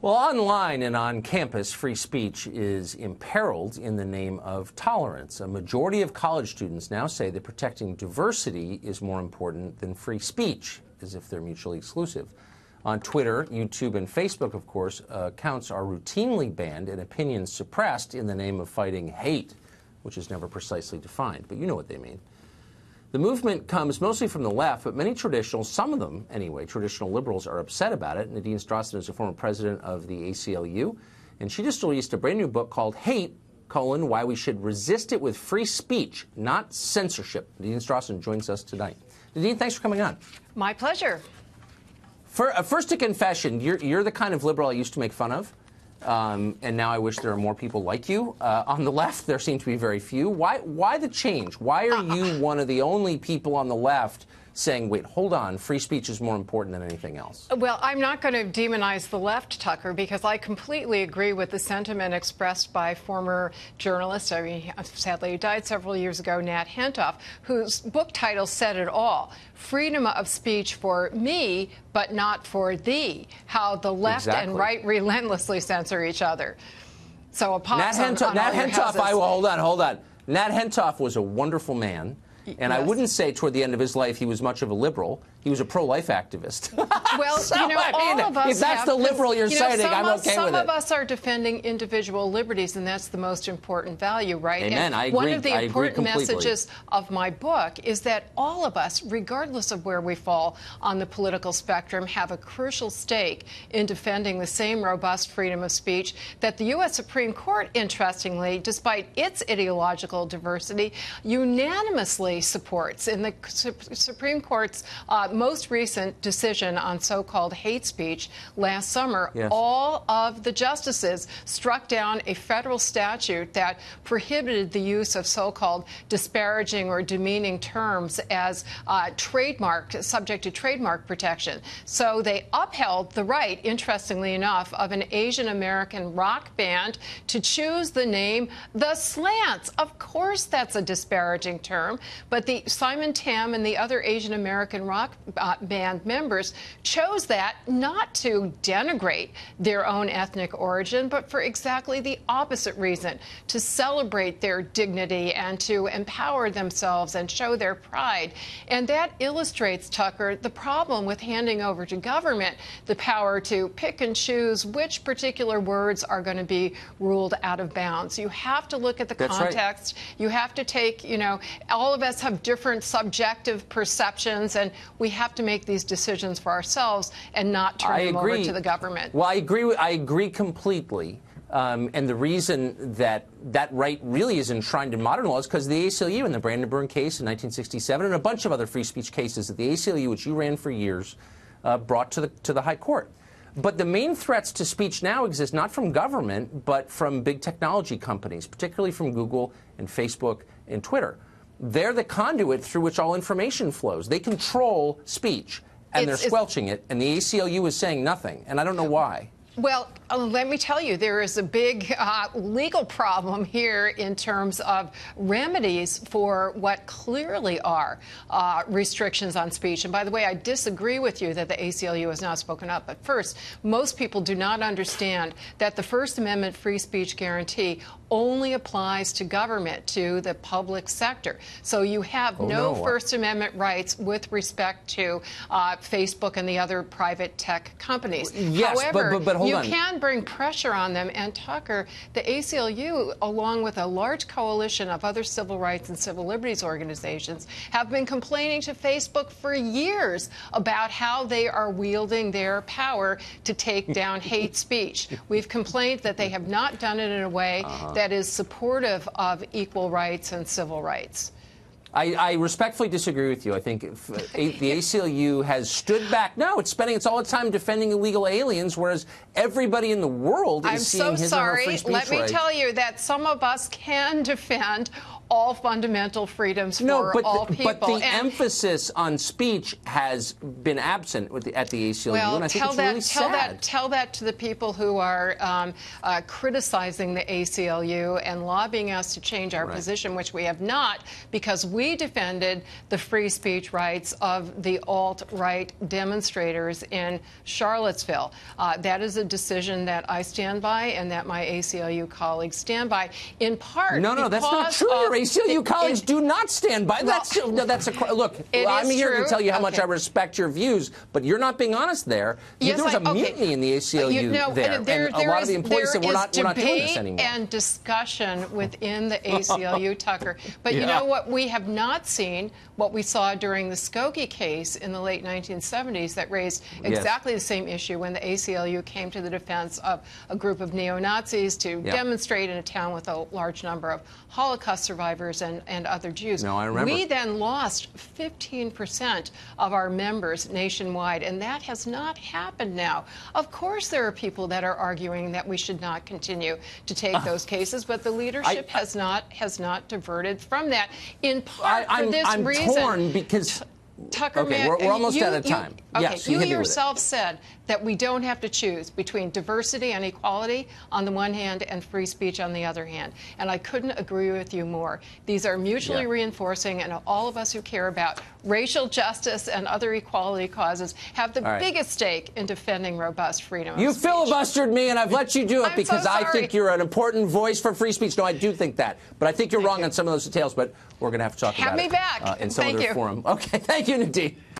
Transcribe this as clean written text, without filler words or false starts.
Well, online and on campus, free speech is imperiled in the name of tolerance. A majority of college students now say that protecting diversity is more important than free speech, as if they're mutually exclusive. On Twitter, YouTube, and Facebook, of course, accounts are routinely banned and opinions suppressed in the name of fighting hate, which is never precisely defined, but you know what they mean. The movement comes mostly from the left, but many traditional, some of them anyway, traditional liberals are upset about it. Nadine Strossen is a former president of the ACLU, and she just released a brand new book called Hate, Why We Should Resist It with Free Speech, Not Censorship. Nadine Strossen joins us tonight. Nadine, thanks for coming on. My pleasure. First, a confession, you're the kind of liberal I used to make fun of. And now I wish there are more people like you. On the left, there seem to be very few. Why the change? Why are you one of the only people on the left saying, wait, hold on, free speech is more important than anything else? Well, I'm not going to demonize the left, Tucker, because I completely agree with the sentiment expressed by former journalist, sadly he died several years ago, Nat Hentoff, whose book title said it all. Freedom of speech for me, but not for thee. How the left and right relentlessly censor each other. So a pause on Nat Hentoff, hold on. Nat Hentoff was a wonderful man. And yes. I wouldn't say toward the end of his life he was much of a liberal. He was a pro-life activist. Well, so, all of us if that's the liberal you're citing, I'm okay with it. Some of us are defending individual liberties, and that's the most important value, right? Amen. And I agree. One of the important completely. messages of my book is that all of us, regardless of where we fall on the political spectrum, have a crucial stake in defending the same robust freedom of speech that the U.S. Supreme Court, interestingly, despite its ideological diversity, unanimously supports. In the Supreme Court's most recent decision on so-called hate speech last summer, yes, all of the justices struck down a federal statute that prohibited the use of so-called disparaging or demeaning terms as subject to trademark protection. So they upheld the right, interestingly enough, of an Asian American rock band to choose the name The Slants. Of course that's a disparaging term, but the Simon Tam and the other Asian American rock band members chose that not to denigrate their own ethnic origin, but for exactly the opposite reason, to celebrate their dignity and to empower themselves and show their pride. And that illustrates, Tucker, the problem with handing over to government the power to pick and choose which particular words are going to be ruled out of bounds. You have to look at the context. Right. You have to take, all of us have different subjective perceptions, and we have to make these decisions for ourselves and not turn them over to the government. Well, I agree completely. And the reason that right really is enshrined in modern law is because of the ACLU and the Brandenburg case in 1967 and a bunch of other free speech cases that the ACLU, which you ran for years, brought to the High Court. But the main threats to speech now exist not from government, but from big technology companies, particularly from Google and Facebook and Twitter. They're the conduit through which all information flows. They control speech, and they're squelching it, and the ACLU is saying nothing, and I don't know why. Well, let me tell you, there is a big legal problem here in terms of remedies for what clearly are restrictions on speech. And by the way, I disagree with you that the ACLU has not spoken up. But first, most people do not understand that the First Amendment free speech guarantee only applies to government, to the public sector. So you have no First Amendment rights with respect to Facebook and the other private tech companies. Yes, however, but hold on. You can bring pressure on them. And Tucker, the ACLU, along with a large coalition of other civil rights and civil liberties organizations, have been complaining to Facebook for years about how they are wielding their power to take down hate speech. We've complained that they have not done it in a way that is supportive of equal rights and civil rights. I respectfully disagree with you. I think the ACLU has stood back. No, it's spending all its time defending illegal aliens, whereas everybody in the world is seeing his or her free speech Let me tell you that some of us can defend all fundamental freedoms for all people. But the emphasis on speech has been absent at the ACLU, well, and I think it's really sad. Tell that to the people who are criticizing the ACLU and lobbying us to change our position, which we have not, because we defended the free speech rights of the alt-right demonstrators in Charlottesville. That is a decision that I stand by and that my ACLU colleagues stand by, in part. No, that's not true. Your ACLU colleagues do not stand by. Look, I'm here to tell you how much I respect your views, but you're not being honest there. Yes, there was a mutiny in the ACLU there, and a lot of the employees said we're not doing this anymore. There is debate and discussion within the ACLU, Tucker. But you know what we have not seen, what we saw during the Skokie case in the late 1970s that raised exactly the same issue when the ACLU came to the defense of a group of neo-Nazis to demonstrate in a town with a large number of Holocaust survivors and other Jews. No, I remember. We then lost 15% of our members nationwide, and that has not happened now. Of course, there are people that are arguing that we should not continue to take those cases, but the leadership has not diverted from that. In part for this reason. I'm torn because. Tucker, we're almost out of time. You yourself said that we don't have to choose between diversity and equality on the one hand and free speech on the other hand. And I couldn't agree with you more. These are mutually reinforcing, and all of us who care about racial justice and other equality causes have the biggest stake in defending robust freedom of speech. You filibustered me, and I've let you do it because I think you're an important voice for free speech. No, I do think that. But I think you're wrong on some of those details, but we're going to have to talk about it me back. in some other forum. Okay, thank you, Nadine.